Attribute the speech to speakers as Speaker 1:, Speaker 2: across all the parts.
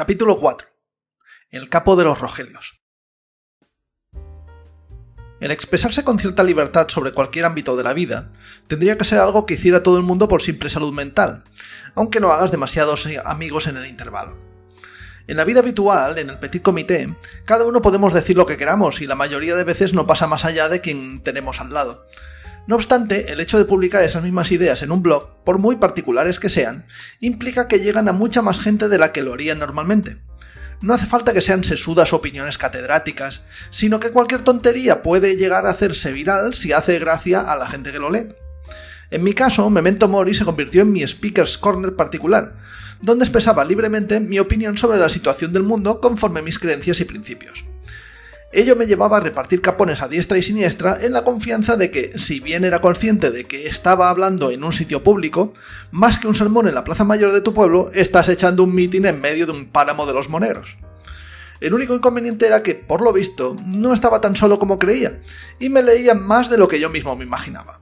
Speaker 1: Capítulo 4. El capo de los Rogelios. El expresarse con cierta libertad sobre cualquier ámbito de la vida tendría que ser algo que hiciera todo el mundo por simple salud mental, aunque no hagas demasiados amigos en el intervalo. En la vida habitual, en el petit comité, cada uno podemos decir lo que queramos y la mayoría de veces no pasa más allá de quien tenemos al lado. No obstante, el hecho de publicar esas mismas ideas en un blog, por muy particulares que sean, implica que llegan a mucha más gente de la que lo harían normalmente. No hace falta que sean sesudas opiniones catedráticas, sino que cualquier tontería puede llegar a hacerse viral si hace gracia a la gente que lo lee. En mi caso, Memento Mori se convirtió en mi Speaker's Corner particular, donde expresaba libremente mi opinión sobre la situación del mundo conforme mis creencias y principios. Ello me llevaba a repartir capones a diestra y siniestra en la confianza de que, si bien era consciente de que estaba hablando en un sitio público, más que un sermón en la plaza mayor de tu pueblo, estás echando un mitin en medio de un páramo de los moneros. El único inconveniente era que, por lo visto, no estaba tan solo como creía, y me leía más de lo que yo mismo me imaginaba.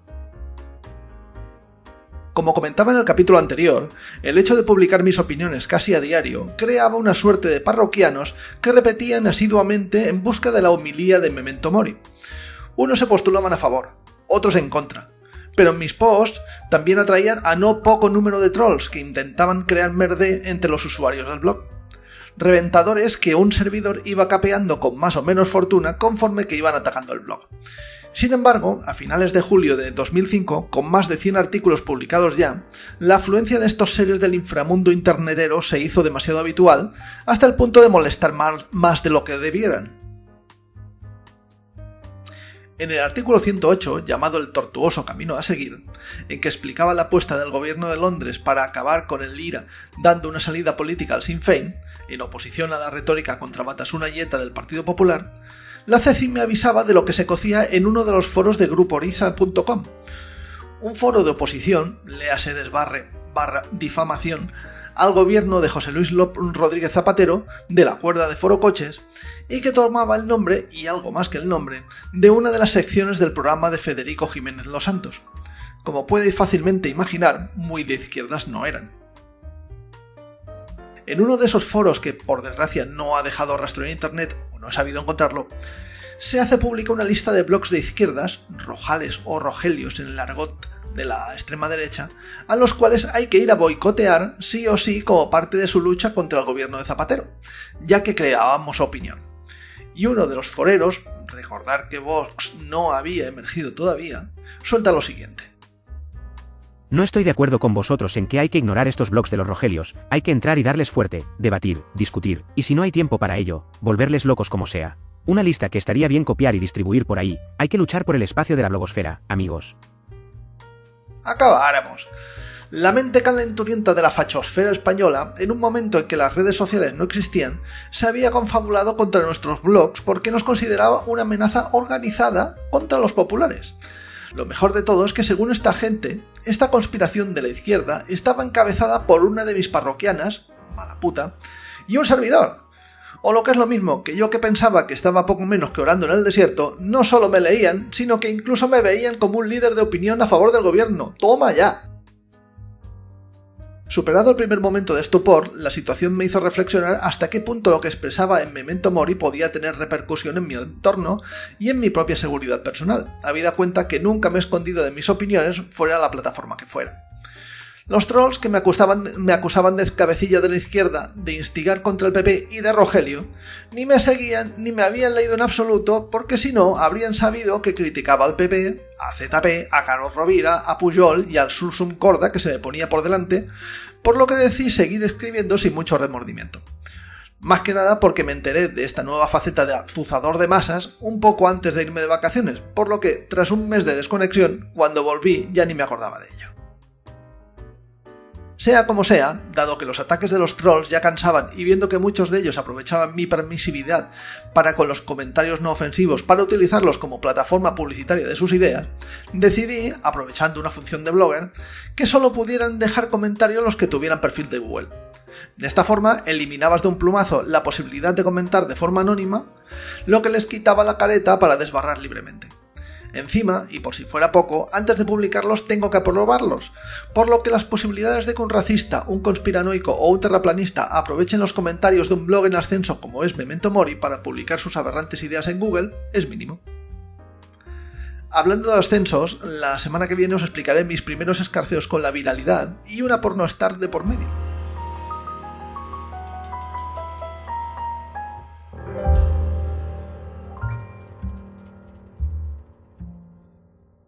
Speaker 1: Como comentaba en el capítulo anterior, el hecho de publicar mis opiniones casi a diario creaba una suerte de parroquianos que repetían asiduamente en busca de la homilía de Memento Mori. Unos se postulaban a favor, otros en contra, pero mis posts también atraían a no poco número de trolls que intentaban crear merdé entre los usuarios del blog. Reventadores que un servidor iba capeando con más o menos fortuna conforme que iban atacando el blog. Sin embargo, a finales de julio de 2005, con más de 100 artículos publicados ya, la afluencia de estos seres del inframundo internetero se hizo demasiado habitual, hasta el punto de molestar más de lo que debieran. En el artículo 108, llamado El tortuoso camino a seguir, en que explicaba la apuesta del gobierno de Londres para acabar con el IRA dando una salida política al Sinn Féin, en oposición a la retórica contra Batasuna Yeta del Partido Popular, la CECI me avisaba de lo que se cocía en uno de los foros de gruporisa.com, un foro de oposición, léase desbarre/difamación, al gobierno de José Luis Rodríguez Zapatero, de la cuerda de Foro Coches, y que tomaba el nombre, y algo más que el nombre, de una de las secciones del programa de Federico Jiménez Los Santos. Como puede fácilmente imaginar, muy de izquierdas no eran. En uno de esos foros que, por desgracia, no ha dejado rastro en internet o no he sabido encontrarlo, se hace pública una lista de blogs de izquierdas, rojales o rogelios en el argot de la extrema derecha, a los cuales hay que ir a boicotear sí o sí como parte de su lucha contra el gobierno de Zapatero, ya que creábamos opinión. Y uno de los foreros, recordar que Vox no había emergido todavía, suelta lo siguiente.
Speaker 2: No estoy de acuerdo con vosotros en que hay que ignorar estos blogs de los Rogelios, hay que entrar y darles fuerte, debatir, discutir, y si no hay tiempo para ello, volverles locos como sea. Una lista que estaría bien copiar y distribuir por ahí, hay que luchar por el espacio de la blogosfera, amigos.
Speaker 1: Acabáramos. La mente calenturienta de la fachosfera española, en un momento en que las redes sociales no existían, se había confabulado contra nuestros blogs porque nos consideraba una amenaza organizada contra los populares. Lo mejor de todo es que según esta gente, esta conspiración de la izquierda estaba encabezada por una de mis parroquianas, mala puta, y un servidor. O lo que es lo mismo, que yo que pensaba que estaba poco menos que orando en el desierto, no solo me leían, sino que incluso me veían como un líder de opinión a favor del gobierno. ¡Toma ya! Superado el primer momento de estupor, la situación me hizo reflexionar hasta qué punto lo que expresaba en Memento Mori podía tener repercusión en mi entorno y en mi propia seguridad personal, habida cuenta que nunca me he escondido de mis opiniones fuera la plataforma que fuera. Los trolls que me acusaban de cabecilla de la izquierda, de instigar contra el PP y de Rogelio, ni me seguían ni me habían leído en absoluto, porque si no habrían sabido que criticaba al PP, a ZP, a Carlos Rovira, a Pujol y al Sursum Corda que se me ponía por delante, por lo que decidí seguir escribiendo sin mucho remordimiento. Más que nada porque me enteré de esta nueva faceta de azuzador de masas un poco antes de irme de vacaciones, por lo que, tras un mes de desconexión, cuando volví ya ni me acordaba de ello. Sea como sea, dado que los ataques de los trolls ya cansaban y viendo que muchos de ellos aprovechaban mi permisividad para con los comentarios no ofensivos para utilizarlos como plataforma publicitaria de sus ideas, decidí, aprovechando una función de blogger, que solo pudieran dejar comentarios los que tuvieran perfil de Google. De esta forma eliminabas de un plumazo la posibilidad de comentar de forma anónima, lo que les quitaba la careta para desbarrar libremente. Encima, y por si fuera poco, antes de publicarlos tengo que aprobarlos, por lo que las posibilidades de que un racista, un conspiranoico o un terraplanista aprovechen los comentarios de un blog en ascenso como es Memento Mori para publicar sus aberrantes ideas en Google es mínimo. Hablando de ascensos, la semana que viene os explicaré mis primeros escarceos con la viralidad y una pornostar de por medio.